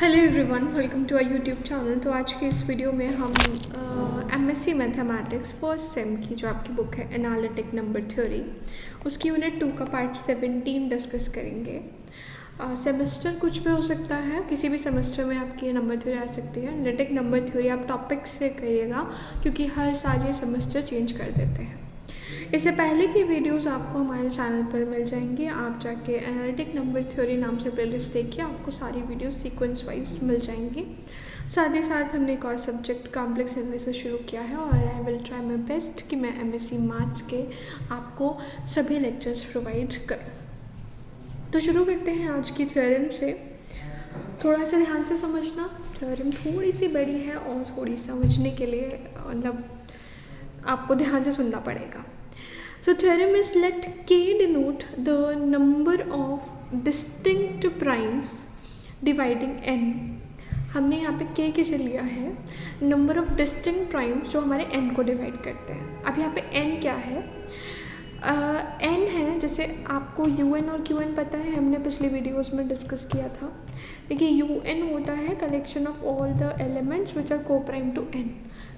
Hello everyone, welcome to our YouTube channel. तो आज के इस वीडियो में हम एमएससी मैथमेटिक्स फर्स्ट सेम की जो आपकी बुक है एनालिटिक नंबर थ्योरी, उसकी यूनिट 2 का पार्ट 17 डिस्कस करेंगे। सेमेस्टर कुछ भी हो सकता है, किसी भी सेमेस्टर में आपकी ये नंबर थ्योरी आ सकती है। एनालिटिक नंबर थ्योरी आप टॉपिक से करिएगा क्योंकि हर साल ये सेमेस्टर चेंज कर देते हैं। इससे पहले की वीडियोस आपको हमारे चैनल पर मिल जाएंगी। आप जाके एनालिटिक नंबर थ्योरी नाम से प्लेलिस्ट देखिए, आपको सारी वीडियो सीक्वेंस वाइज मिल जाएंगी। साथ ही साथ हमने एक और सब्जेक्ट कॉम्प्लेक्स एनालिसिस शुरू किया है और I will try my best कि मैं एमएससी मैथ्स के आपको सभी लेक्चर्स प्रोवाइड करूँ। तो शुरू करते हैं आज की थ्योरम से। थोड़ा सा ध्यान से समझना, थ्योरम थोड़ी सी बड़ी है और थोड़ी समझने के लिए मतलब आपको ध्यान से सुनना पड़ेगा। So theorem is let K denote the number of distinct primes dividing n। हमने यहाँ पे K किसे लिया है? नंबर ऑफ डिस्टिंक्ट प्राइम्स जो हमारे n को डिवाइड करते हैं। अब यहाँ पे n क्या है? n है, जैसे आपको un और qn पता है, हमने पिछले वीडियोस में डिस्कस किया था। देखिए un होता है collection of all the elements which are को प्राइम टू n।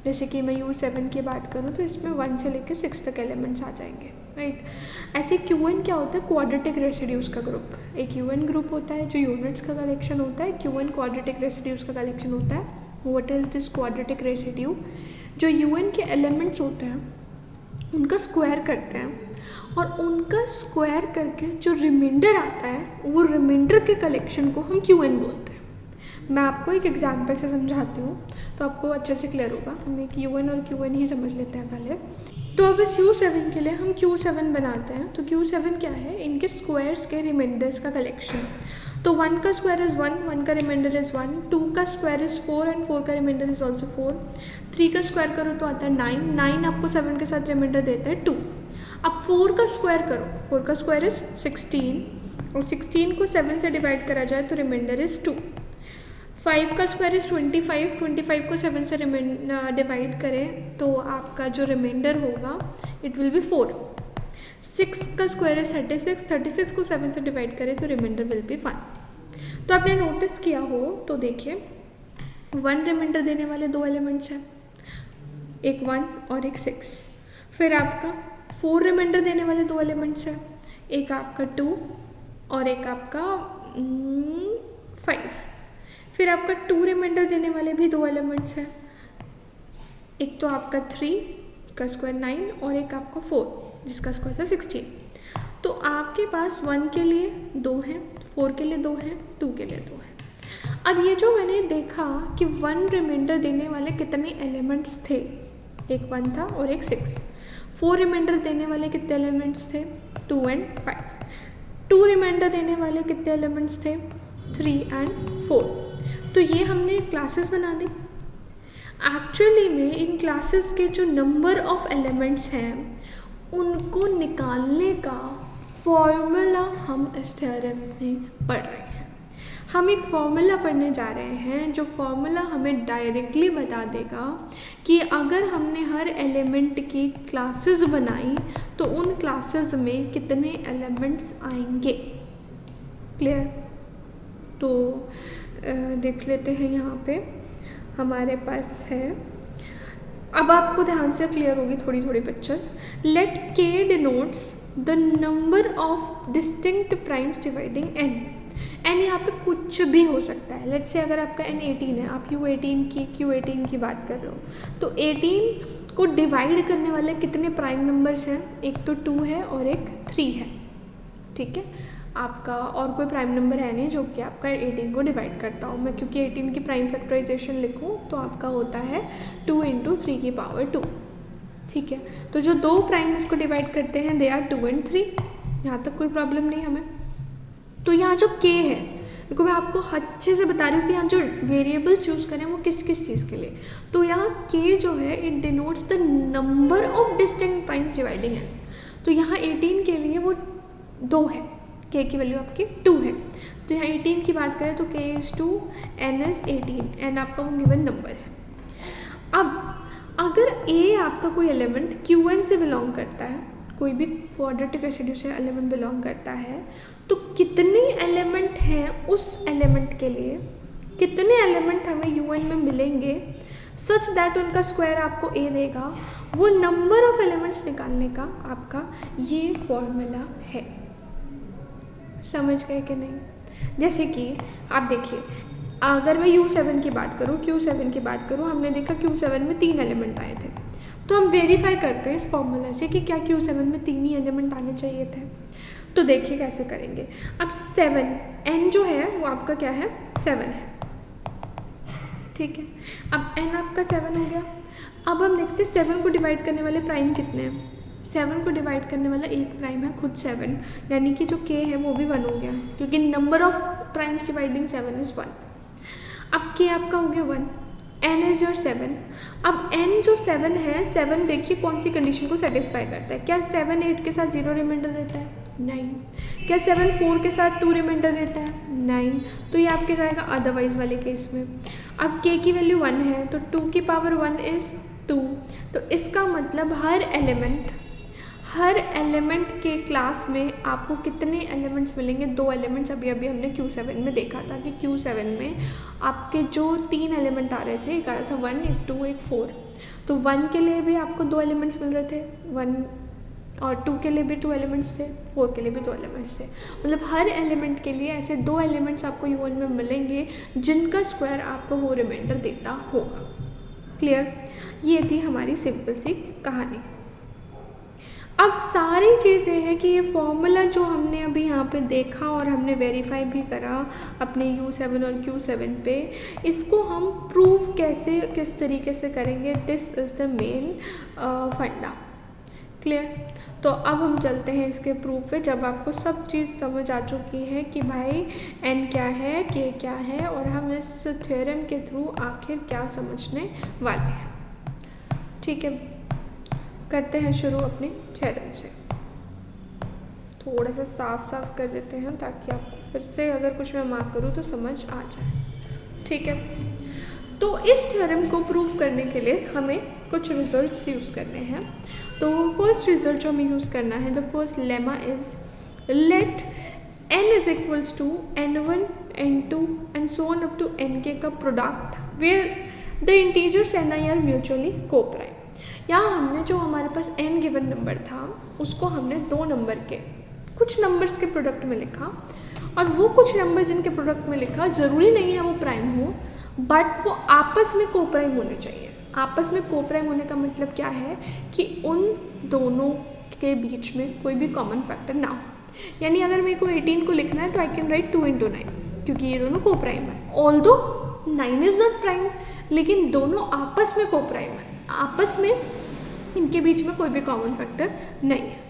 जैसे कि मैं u7 की बात करूँ तो इसमें 1 से लेकर 6 तक एलिमेंट्स आ जाएंगे, राइट। ऐसे qn क्या होता है? क्वाड्रेटिक रेसिड्यूज का ग्रुप। एक un ग्रुप होता है जो यूनिट्स का कलेक्शन होता है, qn क्वाड्रेटिक रेसिड्यूज का कलेक्शन होता है। What is this quadratic residue? जो un के एलिमेंट्स होते हैं उनका स्क्वायर करते हैं और उनका स्क्वायर करके जो रिमाइंडर आता है वो रिमाइंडर के कलेक्शन को हम qn बोलते हैं। मैं आपको एक एग्जाम्पल से समझाती हूँ तो आपको अच्छे से क्लियर होगा। हम एक un और qn ही समझ लेते हैं पहले। तो अब इस u7 के लिए हम q7 बनाते हैं। तो q7 क्या है? इनके स्क्वायर्स के रिमाइंडर्स का कलेक्शन। तो 1 का स्क्वायर इज़ 1, 1 का रिमाइंडर इज़ 1, 2 का स्क्वायर इज़ 4 एंड 4 का रिमाइंडर इज़ ऑल्सो 4, 3 का स्क्वायर करो तो आता है 9, 9 आपको 7 के साथ रिमाइंडर देता है 2। अब 4 का स्क्वायर करो, 4 का स्क्वायर इज़ 16 और 16 को 7 से डिवाइड करा जाए तो रिमाइंडर इज़ 2। 5 का स्क्वायर इज़ 25, 25 को 7 से डिवाइड करें तो आपका जो रिमाइंडर होगा इट विल बी 4। 6 का स्क्वायर इज 36, 36 को 7 से डिवाइड करें तो रिमाइंडर विल बी 1। तो आपने नोटिस किया हो तो देखिए 1 रिमाइंडर देने वाले 2 एलिमेंट्स हैं, एक 1 और एक 6। फिर आपका 4 रिमाइंडर देने वाले 2 एलिमेंट्स हैं, एक आपका 2 और एक आपका 5। फिर आपका 2 रिमाइंडर देने वाले भी 2 एलिमेंट्स हैं, एक तो आपका 3 का स्क्वायर 9 और एक आपका 4 जिसका स्क्वायर था 16। तो आपके पास 1 के लिए 2 हैं, 4 के लिए 2 हैं, 2 के लिए 2 हैं। अब ये जो मैंने देखा कि 1 रिमाइंडर देने वाले कितने एलिमेंट्स थे, एक 1 था और एक 6। 4 रिमाइंडर देने वाले कितने एलिमेंट्स थे? 2 एंड 5। 2 रिमाइंडर देने वाले कितने एलिमेंट्स थे? 3 एंड 4। तो ये हमने क्लासेस बना दी। एक्चुअली में इन क्लासेस के जो नंबर ऑफ एलिमेंट्स हैं उनको निकालने का फॉर्मूला हम इस थ्योरम में पढ़ रहे हैं। हम एक फॉर्मूला पढ़ने जा रहे हैं जो फॉर्मूला हमें डायरेक्टली बता देगा कि अगर हमने हर एलिमेंट की क्लासेस बनाई तो उन क्लासेस में कितने एलिमेंट्स आएंगे। क्लियर? तो देख लेते हैं। यहाँ पे हमारे पास है, अब आपको ध्यान से क्लियर होगी थोड़ी थोड़ी picture. Let k denotes the number of distinct primes dividing n। n यहाँ पे कुछ भी हो सकता है। लेट से अगर आपका n 18 है, आप u18 की q18 की बात कर रहे हो तो 18 को डिवाइड करने वाले कितने प्राइम नंबर्स हैं? एक तो 2 है और एक 3 है, ठीक है। आपका और कोई प्राइम नंबर है नहीं जो कि आपका 18 को डिवाइड करता हूँ मैं, क्योंकि 18 की प्राइम फैक्टराइजेशन लिखूँ तो आपका होता है 2 × 3 की पावर 2, ठीक है। तो जो 2 प्राइम इसको डिवाइड करते हैं दे आर 2 and 3। यहाँ तक कोई प्रॉब्लम नहीं हमें। तो यहाँ जो k है, देखो मैं आपको अच्छे से बता रही हूँ कि यहाँ जो वेरिएबल्स यूज़ करें वो किस किस चीज़ के लिए। तो यहाँ k जो है it denotes the number of distinct primes dividing n। तो यहाँ 18 के लिए वो 2 है, k की वैल्यू आपकी 2 है। तो यहाँ 18 की बात करें तो k is 2, n is 18, n आपका वो गिवन नंबर है। अब अगर a आपका कोई एलिमेंट qn से बिलोंग करता है, कोई भी क्वाड्रेटिक रेसिड्यू से एलिमेंट बिलोंग करता है, तो कितने एलिमेंट हैं उस एलिमेंट के लिए कितने एलिमेंट हमें UN में मिलेंगे सच दैट उनका स्क्वायर आपको A देगा, वो नंबर ऑफ एलिमेंट्स निकालने का आपका ये फॉर्मूला है। समझ गए कि नहीं? जैसे कि आप देखिए, अगर मैं U7 की बात करूँ, Q7 की बात करूँ, हमने देखा Q7 में 3 एलिमेंट आए थे, तो हम वेरीफाई करते हैं इस फॉर्मूला से कि क्या Q7 में 3 ही एलिमेंट आने चाहिए थे। तो देखिए कैसे करेंगे। अब 7 n जो है वो आपका क्या है, 7 है, ठीक है। अब n आपका 7 हो गया। अब हम देखते हैं 7 को डिवाइड करने वाले प्राइम कितने हैं। 7 को डिवाइड करने वाला एक प्राइम है खुद 7, यानी कि जो k है वो भी 1 हो गया, क्योंकि number of primes dividing 7 is 1। अब k आपका हो गया 1, n इज योर 7। अब n जो 7 है, 7 देखिए कौन सी कंडीशन को सेटिस्फाई करता है। क्या 7 8 के साथ 0 रिमाइंडर देता है? नहीं। क्या 7 4 के साथ 2 रिमाइंडर देता है? नहीं। तो ये आपके जाएगा अदरवाइज वाले केस में। अब k की वैल्यू 1 है तो 2 की पावर 1 इज 2। तो इसका मतलब हर एलिमेंट के क्लास में आपको कितने एलिमेंट्स मिलेंगे? 2 एलिमेंट्स। अभी हमने Q7 में देखा था कि Q7 में आपके जो 3 एलिमेंट आ रहे थे, एक आ रहा था 1, एक 2, एक 4। तो 1 के लिए भी आपको 2 एलिमेंट्स मिल रहे थे, 1, और 2 के लिए भी 2 एलिमेंट्स थे, 4 के लिए भी 2 एलिमेंट्स थे। मतलब हर एलिमेंट के लिए ऐसे 2 एलिमेंट्स आपको UN में मिलेंगे जिनका स्क्वायर आपको वो रिमाइंडर देता होगा। क्लियर? ये थी हमारी सिंपल सी कहानी। अब सारी चीज़ें हैं कि ये फॉर्मूला जो हमने अभी यहाँ पे देखा और हमने वेरीफाई भी करा अपने U7 और Q7 पे, इसको हम प्रूव कैसे किस तरीके से करेंगे, दिस इज़ द मेन फंडा। क्लियर? तो अब हम चलते हैं इसके प्रूफ पे, जब आपको सब चीज़ समझ आ चुकी है कि भाई n क्या है, k क्या है, और हम इस थ्योरम के थ्रू आखिर क्या समझने वाले हैं। ठीक है, करते हैं शुरू अपने थ्योरम से। थोड़ा सा साफ कर देते हैं ताकि आपको फिर से अगर कुछ मैं मार्क करूँ तो समझ आ जाए। ठीक है, तो इस थ्योरम को प्रूव करने के लिए हमें कुछ रिजल्ट्स यूज़ करने हैं। तो फर्स्ट रिजल्ट जो हमें यूज़ करना है, the first lemma is let n is equals to n1 n2 and so on up to nk का product where the integers ni are mutually coprime. यहाँ हमने जो हमारे पास n गिवन नंबर था उसको हमने 2 नंबर के कुछ नंबर्स के प्रोडक्ट में लिखा, और वो कुछ नंबर जिनके प्रोडक्ट में लिखा ज़रूरी नहीं है वो प्राइम हो, बट वो आपस में कोप्राइम होने चाहिए। आपस में कोप्राइम होने का मतलब क्या है कि उन दोनों के बीच में कोई भी कॉमन फैक्टर ना हो। यानी अगर मेरे को 18 को लिखना है तो आई कैन राइट 2 × 9, क्योंकि ये दोनों कोप्राइम है। ऑल्दो 9 इज़ नॉट प्राइम, लेकिन दोनों आपस में कोप्राइम है, आपस में इनके बीच में कोई भी कॉमन फैक्टर नहीं है।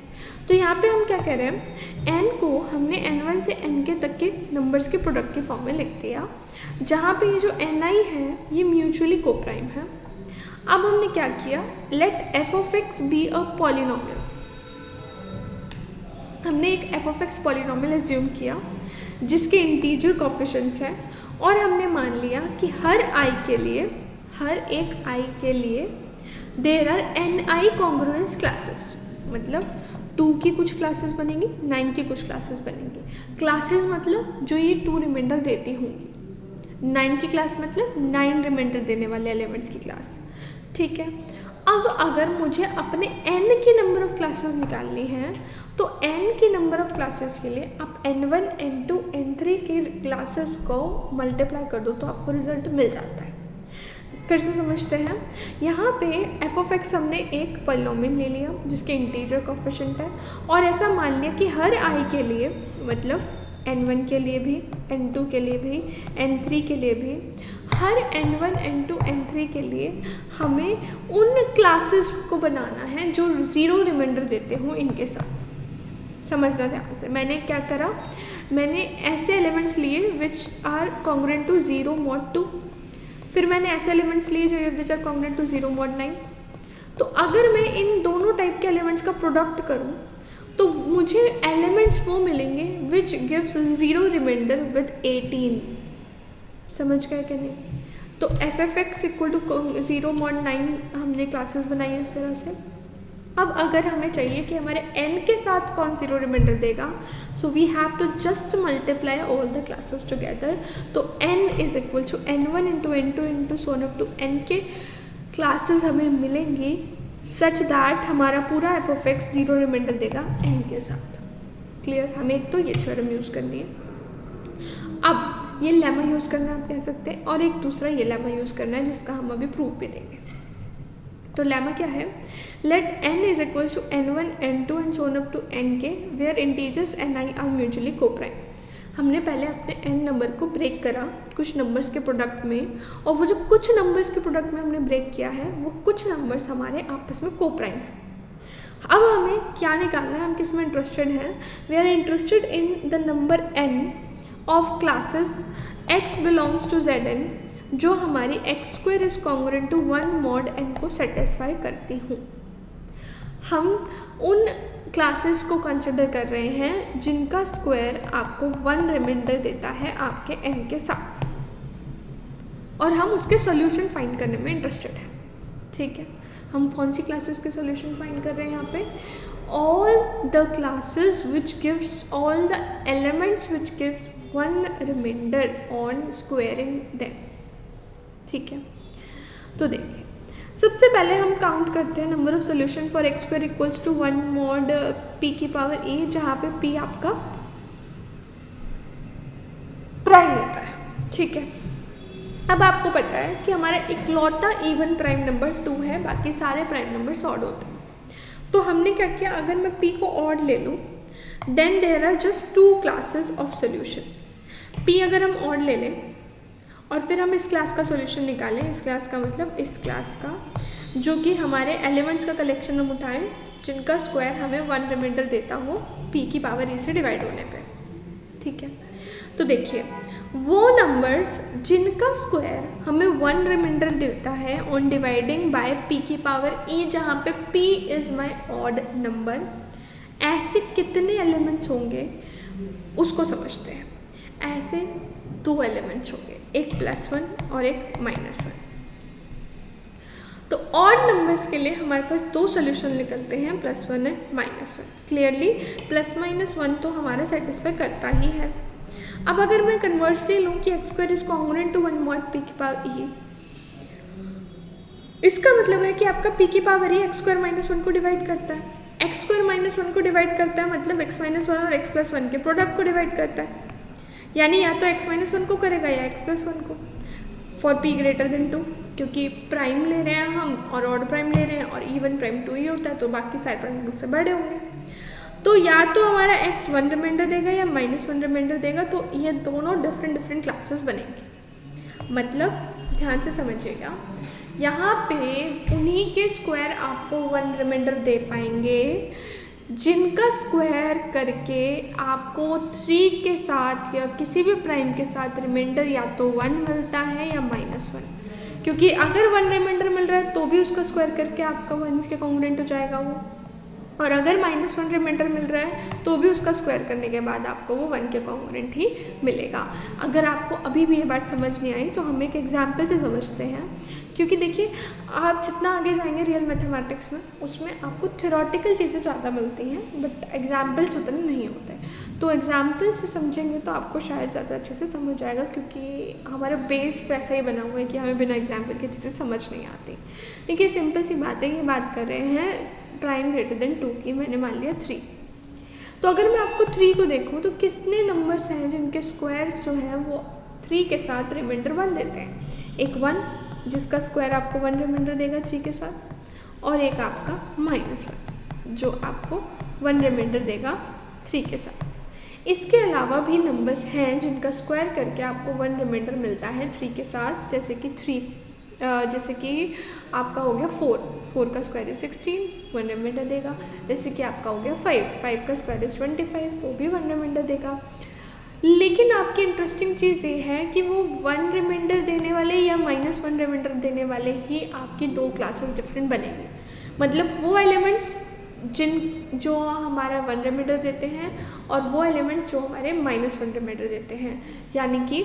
तो यहाँ पे हम क्या कह रहे हैं, n को हमने n1 से nk तक के नंबर्स के प्रोडक्ट के फॉर्म में लिख दिया, जहाँ पे ये जो ni है ये म्यूचुअली कोप्राइम है। अब हमने क्या किया, let f of x be a polynomial. हमने एक f of x polynomial assume किया जिसके इंटीजर कोफिशिएंट्स हैं, और हमने मान लिया कि हर एक i के लिए there are ni congruence classes. मतलब 2 की कुछ क्लासेस बनेंगी, 9 की कुछ क्लासेस बनेंगी। क्लासेस मतलब जो ये 2 रिमाइंडर देती होंगी, 9 की क्लास मतलब 9 रिमाइंडर देने वाले एलिमेंट्स की क्लास। ठीक है, अब अगर मुझे अपने n की नंबर ऑफ क्लासेस निकालनी है तो n की नंबर ऑफ क्लासेस के लिए आप n1 n2 n3 की क्लासेस को मल्टीप्लाई कर दो तो आपको रिजल्ट मिल जाता है। फिर से समझते हैं, यहाँ पे f of x हमने एक पॉलिनोमियल ले लिया जिसके इंटीजर कोफिशिएंट है, और ऐसा मान लिया कि हर i के लिए, मतलब n1 के लिए भी, n2 के लिए भी, n3 के लिए भी, हर n1 n2 n3 के लिए हमें उन क्लासेस को बनाना है जो 0 रिमाइंडर देते हों इनके साथ। समझना ध्यान से, मैंने क्या करा, मैंने ऐसे एलिमेंट्स लिए which are congruent to 0 mod 2, फिर मैंने ऐसे एलिमेंट्स लिए जो which are congruent to 0 mod 9। तो अगर मैं इन दोनों टाइप के एलिमेंट्स का प्रोडक्ट करूं तो मुझे एलिमेंट्स वो मिलेंगे विच गिव्स 0 रिमाइंडर विद 18। समझ गए कि नहीं? तो f of x equal to 0 mod 9 हमने क्लासेस बनाई है इस तरह से, अब अगर हमें चाहिए कि हमारे n के साथ कौन जीरो रिमाइंडर देगा, so we have to just multiply all the classes together. तो n is equal to n1 into n2 into so on up to n के क्लासेस हमें मिलेंगी सच दैट हमारा पूरा f of x zero remainder देगा n के साथ। Clear? हमें एक तो ये थ्योरम यूज़ करनी है। अब ये लेमा यूज़ करना आप कह सकते हैं, और एक दूसरा ये लेमा यूज़ करना है जिसका हम अभी प्रूफ भी देंगे। तो लेमा क्या है? Let n is equal to n1 n2 and so on up to n के where integers ni are mutually coprime. हमने पहले अपने n नंबर को ब्रेक करा कुछ नंबर्स के प्रोडक्ट में, और वो जो कुछ नंबर्स के प्रोडक्ट में हमने ब्रेक किया है वो कुछ नंबर्स हमारे आपस में कोप्राइम है। अब हमें क्या निकालना है, हम किस में इंटरेस्टेड हैं? We are interested in the number n of classes x belongs to zn जो हमारी x square is congruent to 1 mod n को सेटिस्फाई करती हूँ। हम उन क्लासेस को कंसिडर कर रहे हैं जिनका स्क्वायर आपको 1 रिमाइंडर देता है आपके n के साथ, और हम उसके सॉल्यूशन फाइंड करने में इंटरेस्टेड हैं। ठीक है, हम कौन सी क्लासेस के सॉल्यूशन फाइंड कर रहे हैं यहाँ पे? All the classes which gives all the elements which gives 1 remainder on squaring them. ठीक है, तो देखिए सबसे पहले हम काउंट करते हैं number of solution for x square equals to 1 mod p की पावर e, जहाँ पे p आपका प्राइम होता है। ठीक है, अब आपको पता है कि हमारा इकलौता इवन प्राइम नंबर 2 है, बाकी सारे प्राइम नंबर्स ऑड होते हैं। तो हमने क्या किया, अगर मैं p को ऑड ले लूँ then there are just 2 classes of solution. p अगर हम ऑड ले लें और फिर हम इस क्लास का सॉल्यूशन निकालें, इस क्लास का मतलब इस क्लास का, जो कि हमारे एलिमेंट्स का कलेक्शन हम उठाएं जिनका स्क्वायर हमें 1 रिमाइंडर देता हो p की पावर e से डिवाइड होने पे। ठीक है, तो देखिए वो नंबर्स जिनका स्क्वायर हमें 1 रिमाइंडर देता है ऑन डिवाइडिंग बाय p की पावर e, जहाँ पे p is my odd number, ऐसे कितने एलिमेंट्स होंगे उसको समझते हैं। ऐसे 2 एलिमेंट्स होंगे, एक +1 और एक -1। तो ऑड नंबर्स के लिए हमारे पास 2 सोल्यूशन निकलते हैं, +1 एंड -1। क्लियरली +-1 तो हमारा सेटिस्फाई करता ही है। अब अगर मैं कन्वर्सली लूँ कि x square is congruent to 1 mod p की पावर e, इसका मतलब है कि आपका p की पावर e एक्स स्क्वायर -1 को डिवाइड करता है। एक्स स्क्वायर -1 को डिवाइड करता है मतलब x -1 और x +1 के प्रोडक्ट को डिवाइड करता है, यानी या तो x -1 को करेगा या x +1 को, फॉर p ग्रेटर देन 2, क्योंकि प्राइम ले रहे हैं हम और ऑड प्राइम ले रहे हैं और इवन प्राइम 2 ही होता है, तो बाकी सारे प्राइम उससे बड़े होंगे। तो या तो हमारा x 1 रिमाइंडर देगा या -1 रिमाइंडर देगा, तो ये दोनों डिफरेंट क्लासेस बनेंगे। मतलब ध्यान से समझिएगा, यहाँ पे उन्हीं के स्क्वायर आपको 1 रिमाइंडर दे पाएंगे जिनका स्क्वायर करके आपको 3 के साथ या किसी भी प्राइम के साथ रिमाइंडर या तो 1 मिलता है या -1, क्योंकि अगर 1 रिमाइंडर मिल रहा है तो भी उसका स्क्वायर करके आपका 1 के कॉन्ग्रुएंट हो जाएगा वो, और अगर -1 रिमाइंडर मिल रहा है तो भी उसका स्क्वायर करने के बाद आपको वो 1 के कॉन्ग्रुएंट ही मिलेगा। अगर आपको अभी भी ये बात समझ नहीं आई तो हम एक एग्जाम्पल से समझते हैं, क्योंकि देखिए आप जितना आगे जाएंगे रियल मैथमेटिक्स में उसमें आपको थ्योरेटिकल चीज़ें ज़्यादा मिलती हैं बट एग्जाम्पल्स उतने नहीं होते। तो एग्जाम्पल से समझेंगे तो आपको शायद ज़्यादा अच्छे से समझ आएगा, क्योंकि हमारा बेस वैसा ही बना हुआ है कि हमें बिना एग्जाम्पल की चीज़ें समझ नहीं आती। देखिए सिंपल सी बात है, ये बात कर रहे हैं प्राइम ग्रेटर देन 2 की, मैंने मान लिया 3। तो अगर मैं आपको 3 को देखूँ तो कितने नंबर्स हैं जिनके स्क्वायर्स जो हैं वो 3 के साथ रिमाइंडर 1 देते हैं। एक 1 जिसका स्क्वायर आपको 1 रिमाइंडर देगा 3 के साथ, और एक आपका -1 जो आपको 1 रिमाइंडर देगा 3 के साथ। इसके अलावा भी नंबर्स हैं जिनका स्क्वायर करके आपको 1 रिमाइंडर मिलता है 3 के साथ, जैसे कि आपका हो गया 4 का स्क्वायर 16, 1 रिमाइंडर देगा। जैसे कि आपका हो गया 5 का स्क्वायर 25, वो भी 1 रिमाइंडर देगा। लेकिन आपकी इंटरेस्टिंग चीज़ ये है कि वो 1 रिमाइंडर देने वाले या -1 रिमाइंडर देने वाले ही आपकी 2 क्लासेस डिफरेंट बनेंगे। मतलब वो एलिमेंट्स जो हमारा 1 रिमाइंडर देते हैं और वो एलिमेंट्स जो हमारे -1 रिमाइंडर देते हैं, यानी कि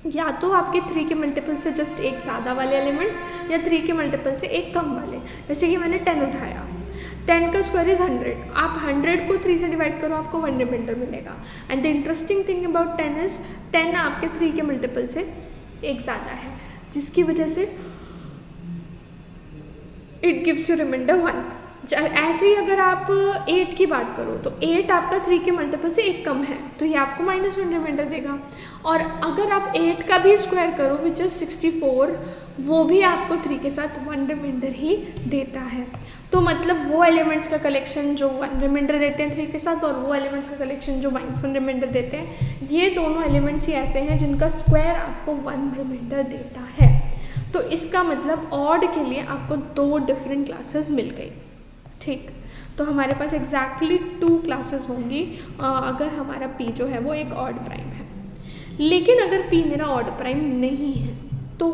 या तो आपके 3 के मल्टीपल से जस्ट एक सादा वाले एलिमेंट्स या 3 के मल्टीपल से एक कम वाले। जैसे कि मैंने 10 उठाया, 10 का स्क्वायर इज 100, आप 100 को 3 से डिवाइड करो, आपको 1 रिमाइंडर मिलेगा। And the interesting thing about 10 is 10 आपके 3 के मल्टीपल से एक ज़्यादा है, जिसकी वजह से इट गिव्स यू रिमाइंडर 1। ऐसे ही अगर आप 8 की बात करो तो 8 आपका 3 के मल्टीपल से एक कम है, तो ये आपको -1 रिमाइंडर देगा। और अगर आप 8 का भी स्क्वायर करो विच इज 64, वो भी आपको 3 के साथ 1 रिमाइंडर ही देता है। तो मतलब वो एलिमेंट्स का कलेक्शन जो 1 रिमाइंडर देते हैं 3 के साथ, और वो एलिमेंट्स का कलेक्शन जो -1 रिमाइंडर देते हैं, ये दोनों एलिमेंट्स ही ऐसे हैं जिनका स्क्वायर आपको 1 रिमाइंडर देता है। तो इसका मतलब ऑड के लिए आपको 2 डिफरेंट क्लासेस मिल गई। ठीक, तो हमारे पास एग्जैक्टली 2 क्लासेस होंगी अगर हमारा p जो है वो एक ऑड प्राइम है। लेकिन अगर p मेरा ऑड प्राइम नहीं है तो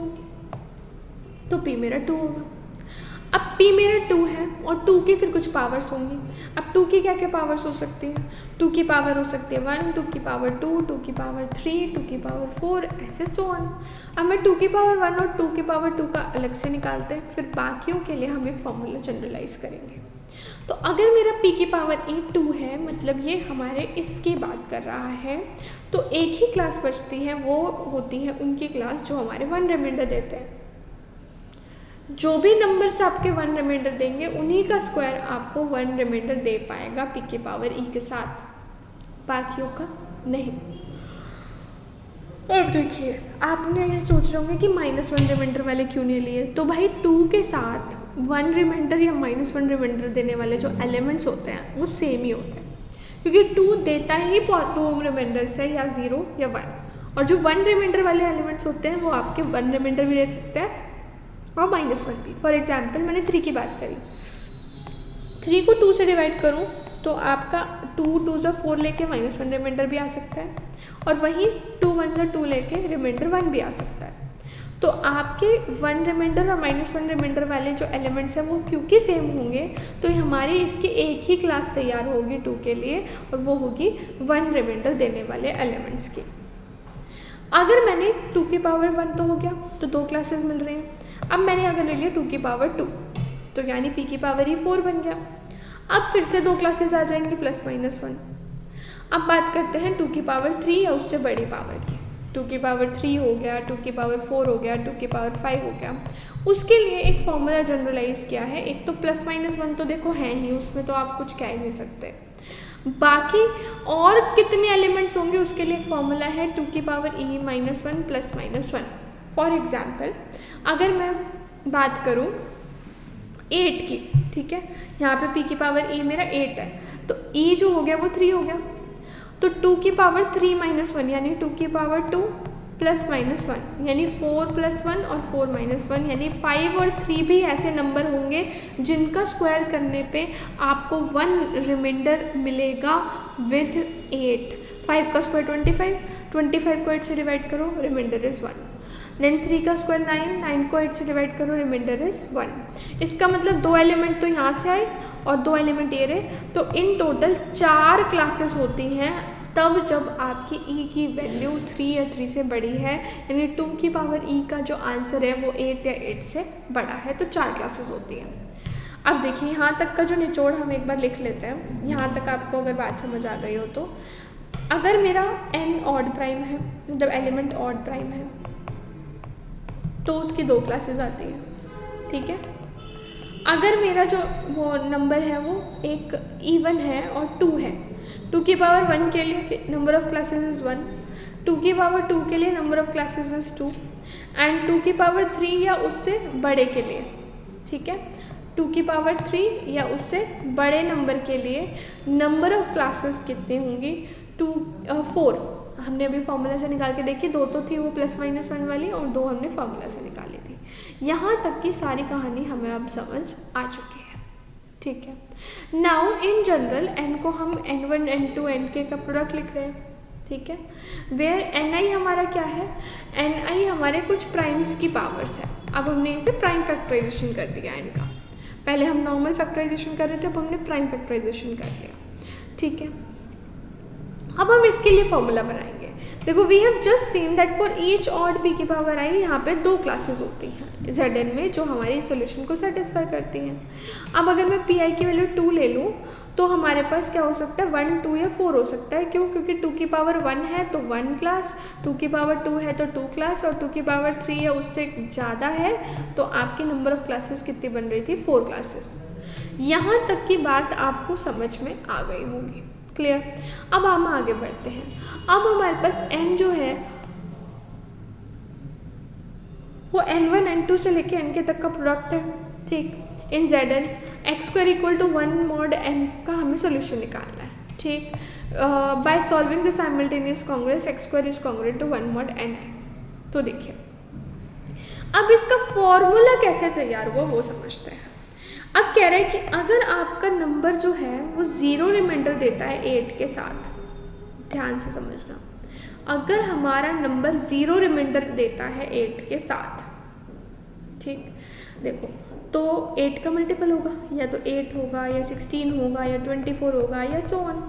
p मेरा 2 होगा। अब p मेरा 2 है और 2 की फिर कुछ पावर्स होंगी। अब 2 की क्या क्या पावर्स हो सकती हैं? 2 की पावर हो सकती है 1, 2 की पावर 2, 2 की पावर 3, 2 की पावर 4, ऐसे सो ऑन। अब मैं 2 की पावर 1 और 2 की पावर 2 का अलग से निकालते हैं, फिर बाकियों के लिए हम एक फॉर्मूला जनरलाइज करेंगे। तो अगर मेरा p की पावर 2 है, मतलब ये हमारे इसकी बात कर रहा है, तो एक ही क्लास बचती है, वो होती है उनकी क्लास जो हमारे 1 रिमाइंडर देते हैं। जो भी नंबर्स आपके 1 रिमाइंडर देंगे उन्हीं का स्क्वायर आपको 1 रिमाइंडर दे पाएगा p की पावर e के साथ, बाकियों का नहीं। अब देखिए, आपने ये सोच रहे होंगे कि -1 रिमाइंडर वाले क्यों नहीं लिए। तो भाई 2 के साथ 1 रिमाइंडर या -1 रिमाइंडर देने वाले जो एलिमेंट्स होते हैं वो सेम ही होते हैं, क्योंकि 2 देता ही 2 रिमाइंडर्स है, या 0 या 1। और जो 1 रिमाइंडर वाले एलिमेंट्स होते हैं वो आपके 1 रिमाइंडर भी दे सकते हैं और -1 भी। फॉर एग्जाम्पल मैंने 3 की बात करी, 3 को 2 से डिवाइड करूँ तो आपका 2 2 से 4 लेके -1 रिमाइंडर भी आ सकता है, और वहीं 2 1 से 2 लेके रिमाइंडर 1 भी आ सकता है। तो आपके 1 रिमाइंडर और -1 रिमाइंडर वाले जो एलिमेंट्स हैं वो क्योंकि सेम होंगे, तो हमारी इसकी एक ही क्लास तैयार होगी 2 के लिए, और वो होगी 1 रिमाइंडर देने वाले एलिमेंट्स की। अगर मैंने 2 की पावर 1 तो हो गया, तो 2 क्लासेस मिल रही हैं। अब मैंने अगर ले लिया 2 की पावर 2, तो यानी p की पावर ही 4 बन गया। अब फिर से 2 क्लासेस आ जाएंगी +-1। अब बात करते हैं 2 की पावर 3 या उससे बड़ी पावर की। 2 की पावर 3 हो गया, 2 की पावर 4 हो गया, 2 की पावर 5 हो गया। उसके लिए एक फॉर्मूला जनरलाइज किया है। एक तो +-1 तो देखो है ही, उसमें तो आप कुछ कह ही नहीं सकते। बाकी और कितने एलिमेंट्स होंगे उसके लिए एक फॉर्मूला है 2 की पावर e -1 +-1। फॉर एग्जाम्पल अगर मैं बात करूँ 8 की, ठीक है, यहाँ पे p की पावर e मेरा 8 है, तो e जो हो गया वो 3 हो गया। तो 2 की पावर 3 -1 यानी 2 की पावर 2 +-1 यानी 4 +1 और 4 -1 यानी 5 और 3 भी ऐसे नंबर होंगे जिनका स्क्वायर करने पे आपको 1 रिमाइंडर मिलेगा विद 8। 5 का स्क्वायर 25, 25 को 8 से डिवाइड करो, रिमाइंडर इज़ 1। देन 3 का स्क्वायर 9, 9 को 8 से डिवाइड करो, रिमाइंडर इज 1। इसका मतलब 2 एलिमेंट तो यहाँ से आए और 2 एलिमेंट ये रहे, तो इन टोटल 4 क्लासेस होती हैं तब जब आपकी e की वैल्यू 3 या 3 से बड़ी है, यानी 2 की पावर e का जो आंसर है वो 8 या 8 से बड़ा है, तो 4 क्लासेस होती हैं। अब देखिए यहाँ तक का जो निचोड़ हम एक बार लिख लेते हैं। यहाँ तक आपको अगर बात समझ आ गई हो तो अगर मेरा n ऑड प्राइम है, मतलब एलिमेंट ऑड प्राइम है, तो उसकी 2 क्लासेस आती हैं, ठीक है। अगर मेरा जो वो नंबर है वो एक इवन है और 2 है, 2 की पावर 1 के लिए नंबर ऑफ क्लासेस इज़ 1, 2 की पावर 2 के लिए number of classes is 2, and 2 की पावर 3 या उससे बड़े के लिए, ठीक है, 2 की पावर 3 या उससे बड़े नंबर के लिए नंबर ऑफ क्लासेस कितनी होंगी? 4 हमने अभी फॉर्मूला से निकाल के देखी, 2 तो थी वो +-1 वाली और 2 हमने फॉर्मूला से निकाली थी। यहाँ तक की सारी कहानी हमें अब समझ आ चुकी है, ठीक है। नाउ इन जनरल n को हम n1 n2 nk का प्रोडक्ट लिख रहे हैं, ठीक है, वेयर ni हमारा क्या है? ni हमारे कुछ प्राइम्स की पावर्स है। अब हमने इसे प्राइम फैक्टराइजेशन कर दिया n का। पहले हम नॉर्मल फैक्टराइजेशन कर रहे थे, अब हमने प्राइम फैक्टराइजेशन कर लिया, ठीक है। अब हम इसके लिए फॉर्मूला बनाएंगे। देखो we have just seen that for each odd p की पावर आई यहाँ पे 2 क्लासेस होती हैं Zn में जो हमारी सोल्यूशन को सेटिस्फाई करती हैं। अब अगर मैं पी आई की वैल्यू 2 ले लूँ तो हमारे पास क्या हो सकता है 1, 2 या 4 हो सकता है। क्यों? क्योंकि 2 की पावर 1 है तो 1 क्लास, 2 की पावर 2 है तो 2 क्लास, और 2 की पावर 3 या उससे ज़्यादा है तो आपकी नंबर ऑफ क्लासेस कितनी बन रही थी? 4 क्लासेस। यहाँ तक की बात आपको समझ में आ गई होगी। क्लियर? अब हम आगे बढ़ते हैं। अब हमारे पास n जो है वो n1 n2 से लेके n तक का प्रोडक्ट है। ठीक, इन Zn x² equal to 1 mod n का हमें सोल्यूशन निकालना है। ठीक, by solving the simultaneous congruence x² is congruent to 1 mod n है। तो देखिए अब इसका फॉर्मूला कैसे तैयार हुआ वो समझते हैं। अब कह रहे हैं कि अगर आपका नंबर जो है वो 0 रिमाइंडर देता है 8 के साथ, ध्यान से समझना, अगर हमारा नंबर 0 रिमाइंडर देता है 8 के साथ, ठीक, देखो तो 8 का मल्टीपल होगा, या तो 8 होगा या 16 होगा या 24 होगा या सो ऑन।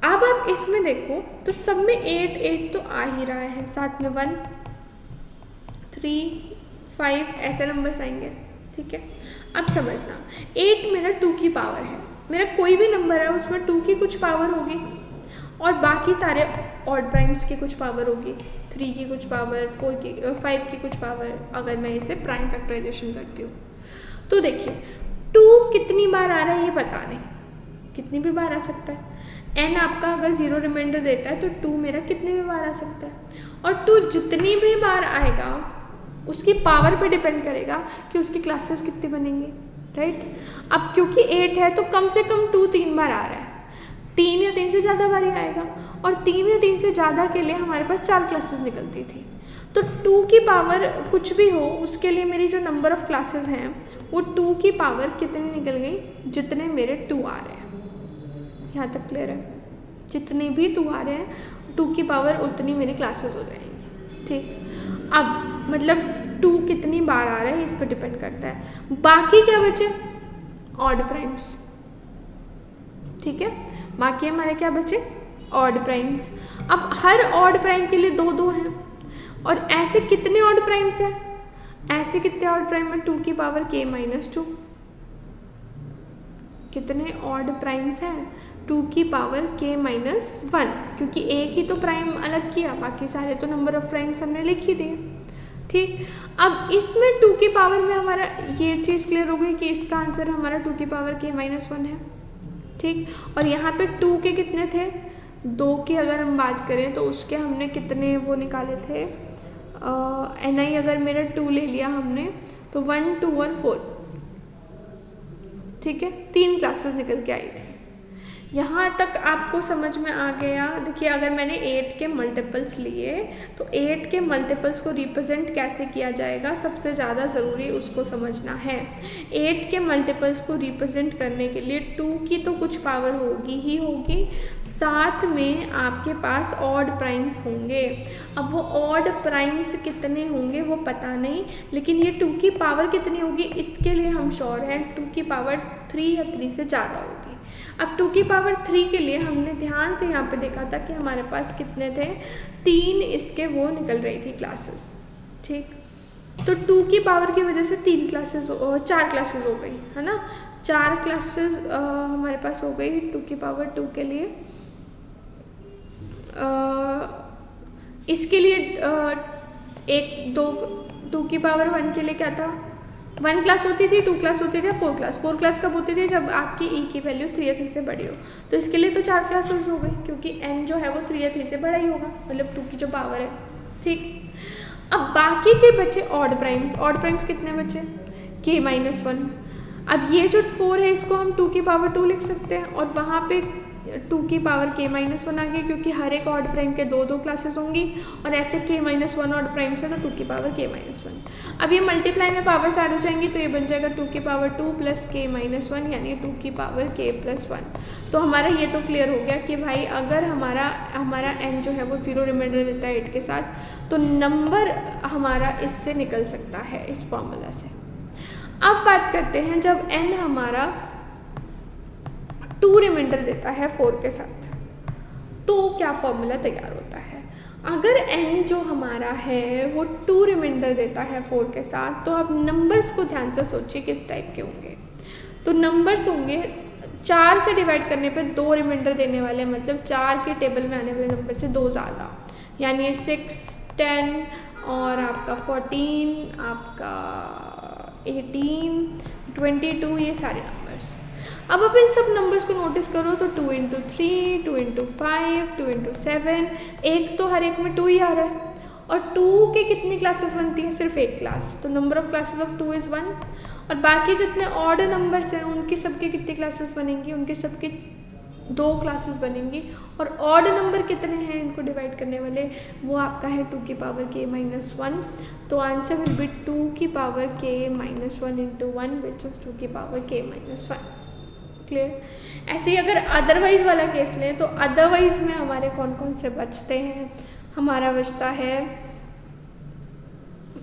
अब आप इसमें देखो तो सब में 8 8 तो आ ही रहा है, साथ में 1 3 5 ऐसे नंबर्स आएंगे। ठीक है, अब समझना 8 मेरा 2 की पावर है, मेरा कोई भी नंबर है उसमें 2 की कुछ पावर होगी और बाकी सारे ऑड प्राइम्स की कुछ पावर होगी, 3 की कुछ पावर, 5 की कुछ पावर, अगर मैं इसे प्राइम फैक्टराइजेशन करती हूँ। तो देखिए 2 कितनी बार आ रहा है ये पता नहीं, कितनी भी बार आ सकता है। n आपका अगर 0 रिमाइंडर देता है तो 2 मेरा कितनी भी बार आ सकता है, और 2 जितनी भी बार आएगा उसकी पावर पे डिपेंड करेगा कि उसकी क्लासेस कितनी बनेंगी। राइट, अब क्योंकि 8 है तो कम से कम 2 3 बार आ रहा है, 3 या 3 से ज़्यादा बार ही आएगा, और 3 या 3 से ज़्यादा के लिए हमारे पास 4 क्लासेस निकलती थी। तो 2 की पावर कुछ भी हो उसके लिए मेरी जो नंबर ऑफ क्लासेस हैं वो 2 की पावर कितनी निकल गई? जितने मेरे 2 आ रहे हैं। यहाँ तक क्लियर है? जितने भी 2 आ रहे हैं 2 की पावर उतनी मेरी क्लासेस हो जाएंगी। ठीक, अब मतलब 2 कितनी बार आ रहा है इस पर डिपेंड करता है। बाकी क्या बचे? Odd primes. ठीक है, बाकी हमारे क्या बचे? Odd primes. अब हर ऑड प्राइम के लिए 2 2 हैं, और ऐसे कितने ऑड प्राइम्स हैं? ऐसे कितने ऑड प्राइम है? 2 की पावर k माइनस 2। कितने ऑड प्राइम्स हैं? 2 की पावर k माइनस 1, क्योंकि एक ही तो प्राइम अलग किया, बाकी सारे तो नंबर ऑफ प्राइम्स हमने लिख ही दिए। ठीक, अब इसमें 2 की पावर में हमारा ये चीज़ क्लियर हो गई कि इसका आंसर हमारा 2 की पावर k माइनस 1 है। ठीक, और यहाँ पे 2 के कितने थे? 2 की अगर हम बात करें तो उसके हमने कितने वो निकाले थे? ni अगर मेरा 2 ले लिया हमने तो 1 2 और 4, ठीक है, 3 क्लासेस निकल के आई थी। यहाँ तक आपको समझ में आ गया? देखिए अगर मैंने 8 के मल्टीपल्स लिए तो 8 के मल्टीपल्स को रिप्रेजेंट कैसे किया जाएगा, सबसे ज़्यादा ज़रूरी उसको समझना है। 8 के मल्टीपल्स को रिप्रेजेंट करने के लिए 2 की तो कुछ पावर होगी ही होगी, साथ में आपके पास ऑड प्राइम्स होंगे। अब वो ऑड प्राइम्स कितने होंगे वो पता नहीं, लेकिन ये 2 की पावर कितनी होगी इसके लिए हम श्योर हैं, 2 की पावर 3 या 3 से ज़्यादा होगी। अब 2 की पावर 3 के लिए हमने ध्यान से यहाँ पे देखा था कि हमारे पास कितने थे? 3 इसके वो निकल रही थी क्लासेस। ठीक, तो 2 की पावर की वजह से 4 क्लासेस हो गई, है ना? 4 क्लासेस हमारे पास हो गई 2 की पावर 2 के लिए। इसके लिए 2 की पावर 1 के लिए क्या था? 1 क्लास होती थी, 2 क्लास होती थी, 4 क्लास। 4 क्लास कब होती थी? जब आपकी ई की वैल्यू 3 या 3 से बड़ी हो। तो इसके लिए तो 4 क्लासेस हो गई, क्योंकि n जो है वो 3 या 3 से बड़ा ही होगा, मतलब 2 की जो पावर है। ठीक, अब बाकी के बचे ऑड प्राइम्स। ऑड प्राइम्स कितने बचे? k minus 1। अब ये जो 4 है इसको हम 2 की पावर 2 लिख सकते हैं, और वहाँ पे 2 की पावर k माइनस 1 आ गई, क्योंकि हर एक ऑड प्राइम के 2 2 क्लासेस होंगी, और ऐसे k माइनस 1 ऑड प्राइम से तो 2 की पावर k माइनस 1। अब ये मल्टीप्लाई में पावर्स ऐड हो जाएंगी तो ये बन जाएगा 2 की पावर 2 प्लस k माइनस 1, यानी 2 की पावर k प्लस 1। तो हमारा ये तो क्लियर हो गया कि भाई अगर हमारा n जो है वो 0 रिमाइंडर देता है 8 के साथ, तो नंबर हमारा इससे निकल सकता है, इस फॉर्मूला से। अब बात करते हैं जब n हमारा 2 रिमाइंडर देता है 4 के साथ, तो क्या फॉर्मूला तैयार होता है। अगर n जो हमारा है वो 2 रिमाइंडर देता है 4 के साथ, तो आप नंबर्स को ध्यान से सोचिए किस टाइप के होंगे। तो नंबर्स होंगे 4 से डिवाइड करने पे 2 रिमाइंडर देने वाले, मतलब 4 के टेबल में आने वाले नंबर से 2 ज़्यादा, यानी 6, 10 और आपका 14, आपका 18, 22, ये सारे नंबर्स। अब आप इन सब नंबर्स को नोटिस करो तो 2 इंटू 3, 2 इंटू 5, 2 इंटू 7, एक तो हर एक में 2 ही आ रहा है। और 2 के कितनी क्लासेस बनती हैं? सिर्फ एक क्लास, तो number of classes of 2 is 1। और बाकी जितने ऑड नंबर्स हैं उनकी सबके कितनी क्लासेस बनेंगी? उनके सबके 2 क्लासेस बनेंगी। और ऑड नंबर कितने हैं इनको डिवाइड करने वाले? वो आपका है 2 की पावर k माइनस 1। तो आंसर विल बी 2 की power k minus 1 into 1 which is 2 की पावर k माइनस 1। क्लियर? ऐसे ही अगर अदरवाइज वाला केस लें तो अदरवाइज में हमारे कौन कौन से बचते हैं? हमारा बचता है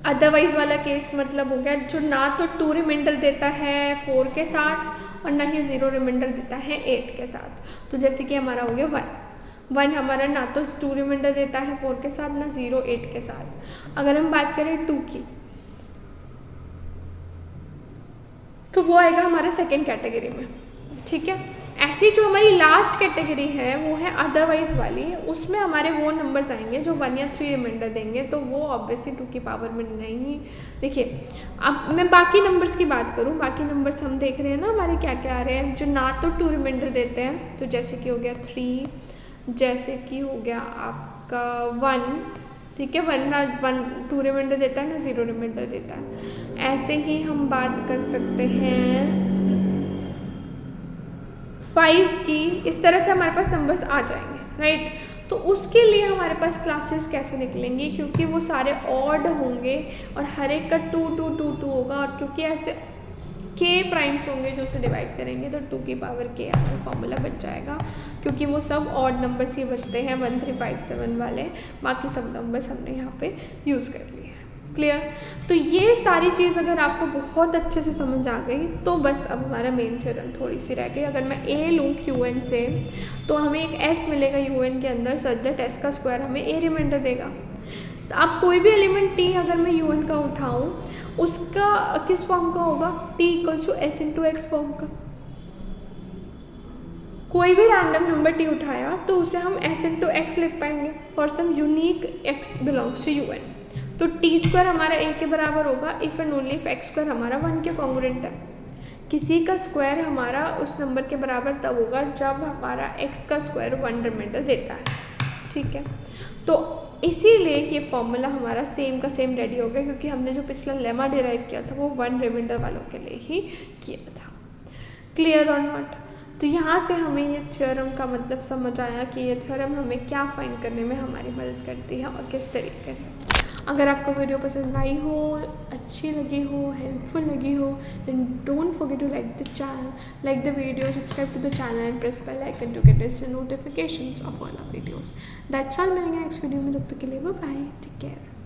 अदरवाइज वाला केस, मतलब हो गया जो ना तो 2 रिमाइंडर देता है 4 के साथ और ना ही 0 रिमाइंडर देता है 8 के साथ। तो जैसे कि हमारा हो गया 1 हमारा ना तो 2 रिमाइंडर देता है 4 के साथ, ना 0 8 के साथ। अगर हम बात करें 2 की, तो वो आएगा हमारे सेकेंड कैटेगरी में। ठीक है, ऐसी जो हमारी लास्ट कैटेगरी है वो है अदरवाइज वाली, उसमें हमारे वो नंबर्स आएंगे जो 1 या 3 रिमाइंडर देंगे, तो वो ऑब्वियसली 2 की पावर में नहीं। देखिए अब मैं बाकी नंबर्स की बात करूँ, बाकी नंबर्स हम देख रहे हैं ना हमारे क्या क्या आ रहे हैं जो ना तो 2 रिमाइंडर देते हैं, तो जैसे कि हो गया 3, जैसे कि हो गया आपका 1। ठीक है, 2 रिमाइंडर देता है ना 0 रिमाइंडर देता है। ऐसे ही हम बात कर सकते हैं 5 की, इस तरह से हमारे पास नंबर्स आ जाएंगे, राइट। तो उसके लिए हमारे पास क्लासेस कैसे निकलेंगी, क्योंकि वो सारे ऑड होंगे और हर एक का 2 2 2 2 होगा, और क्योंकि ऐसे k प्राइम्स होंगे जो उसे डिवाइड करेंगे तो 2 की पावर k आपका फॉर्मूला बच जाएगा, क्योंकि वो सब ऑड नंबर्स ही बचते हैं 1 3 5 7 वाले, बाकी सब नंबर्स हमने यहाँ पे यूज़ कर लिए। क्लियर? तो ये सारी चीज़ अगर आपको बहुत अच्छे से समझ आ गई तो बस अब हमारा मेन थ्योरम थोड़ी सी रह गई। अगर मैं a लूँ qn से तो हमें एक s मिलेगा un के अंदर, सच दैट s का स्क्वायर हमें a रिमाइंडर देगा। तो अब कोई भी एलिमेंट t अगर मैं un का उठाऊँ, उसका किस फॉर्म का होगा? t equals to s into x form का। कोई भी रैंडम नंबर t उठाया तो उसे हम s इंटू एक्स लिख पाएंगे for some unique x belongs to un। तो टी स्क्वायर हमारा a के बराबर होगा if and only if x square हमारा 1 के कॉन्ग्रुएंट है। किसी का स्क्वायर हमारा उस नंबर के बराबर तब होगा जब हमारा x का स्क्वायर 1 रिमाइंडर देता है। ठीक है, तो इसीलिए ये फॉर्मूला हमारा सेम का सेम रेडी हो गया, क्योंकि हमने जो पिछला लेमा डिराइव किया था वो 1 रिमाइंडर वालों के लिए ही किया था। क्लियर और नॉट? तो यहाँ से हमें ये थ्योरम का मतलब समझ आया कि ये थ्योरम हमें क्या फाइंड करने में हमारी मदद करती है और किस तरीके से। अगर आपको वीडियो पसंद आई हो, अच्छी लगी हो, हेल्पफुल लगी हो, then don't forget to like the channel, like the video, subscribe to the channel and press bell icon to get the notifications of all our videos. That's all, मिलेंगे नेक्स्ट वीडियो में, तब तक के लिए bye bye, take care.